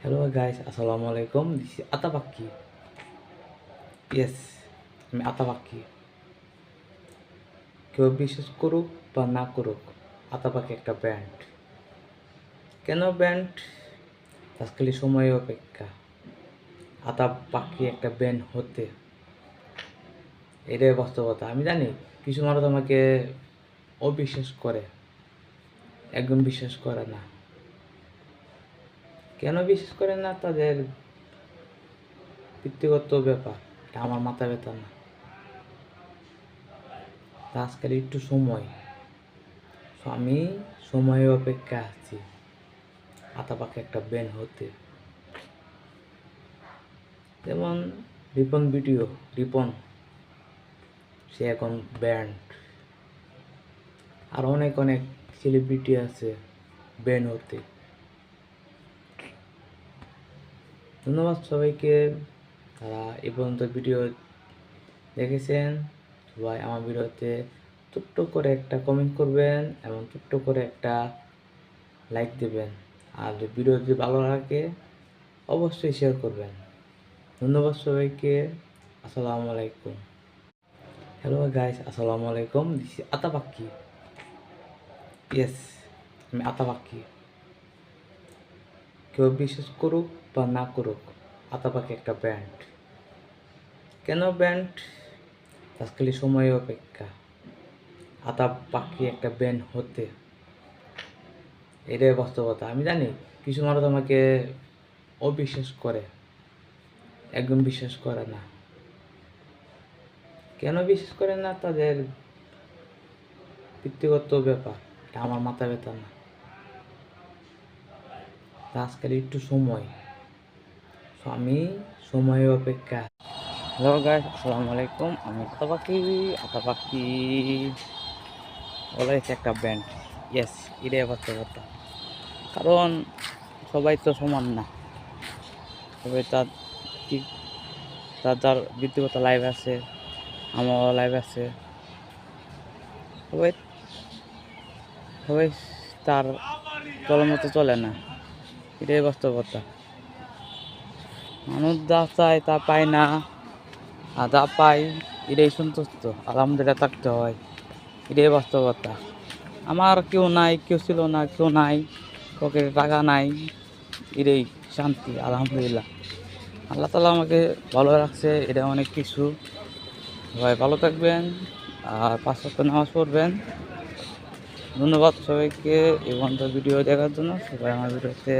Hello guys, আসসালামু আলাইকুম। This is আতাবাক্কি। Yes, আমি আতাবাক্কি। কেউ বিশ্বাস করুক বা না করুক, আতাবাক্কি একটা ব্র্যান্ড। কেন ব্র্যান্ড? আজকাল সময়ের অপেক্ষা। আতাবাক্কি একটা ব্র্যান্ড হতে, এটাই বাস্তবতা। আমি জানি কিছু মানুষ আমাকে অবিশ্বাস করে, একদম বিশ্বাস করে না। কেন বিশ্বাস করে না? তাদের ব্যক্তিগত ব্যাপার, এটা আমার মাথা ব্যথা না। তা আজকাল একটু সময়, আমি সময়ের অপেক্ষা আছি আতাপাকে একটা ব্যান্ড হতে। যেমন রিপন, সে এখন ব্যান্ড। আর অনেক অনেক সেলিব্রিটি আছে ব্যান্ড হতে। ধন্যবাদ সবাইকে, তারা এই পর্যন্ত ভিডিও দেখেছেন। সবাই আমার ভিডিওতে ছোট্ট করে একটা কমেন্ট করবেন এবং ছোট্ট করে একটা লাইক দেবেন। আর ভিডিও যদি ভালো লাগে অবশ্যই শেয়ার করবেন। ধন্যবাদ সবাইকে। আসসালামু আলাইকুম। হ্যালো গাইস, আসসালামু আলাইকুম। This is আতাবাক্কি। ইয়েস, আমি আতাবাক্কি। কেউ বিশ্বাস করুক বা না করুক, আতাবাক্কি একটা ব্র্যান্ড। কেন ব্র্যান্ড? আজকাল সময়ের অপেক্ষা। আতাবাক্কি একটা ব্র্যান্ড হতে, এটাই বাস্তবতা। আমি জানি কিছু মানুষ আমাকে অবিশ্বাস করে, একদম বিশ্বাস করে না। কেন বিশ্বাস করে না? তাদের ব্যক্তিগত ব্যাপার, এটা আমার মাথা ব্যথা না। আজকাল একটু সময়, আমি সময়ের অপেক্ষা। হ্যালো গাইস, আসসালামু আলাইকুম। আমি আতাপাখি অলওয়েজ একটা ব্যান্ড। ইয়েস, এটাই বাস্তবতা। কারণ সবাই তো সমান না। সবাই ঠিক তার ব্যক্তিগত লাইফ আছে, আমারও লাইফ আছে। সবাই সবাই তার চলার মতো চলে না, এটাই বাস্তবতা। মানুষ যা চায় তা পায় না, আর যা পাই এটাই সন্তুষ্ট, আলহামদুলিল্লাহ থাকতে হয়, এটাই বাস্তবতা। আমার কেউ নাই, কেউ ছিল না, কেউ নাই, পকেটে টাকা নাই, এটাই শান্তি, আলহামদুলিল্লাহ। আল্লাহ তাআলা আমাকে ভালো রাখছে, এটা অনেক কিছু। সবাই ভালো থাকবেন আর 5 ওয়াক্ত নামাজ পড়বেন। ধন্যবাদ সবাইকে এই পর্যন্ত ভিডিও দেখার জন্য। সবাই আমার ভিডিওতে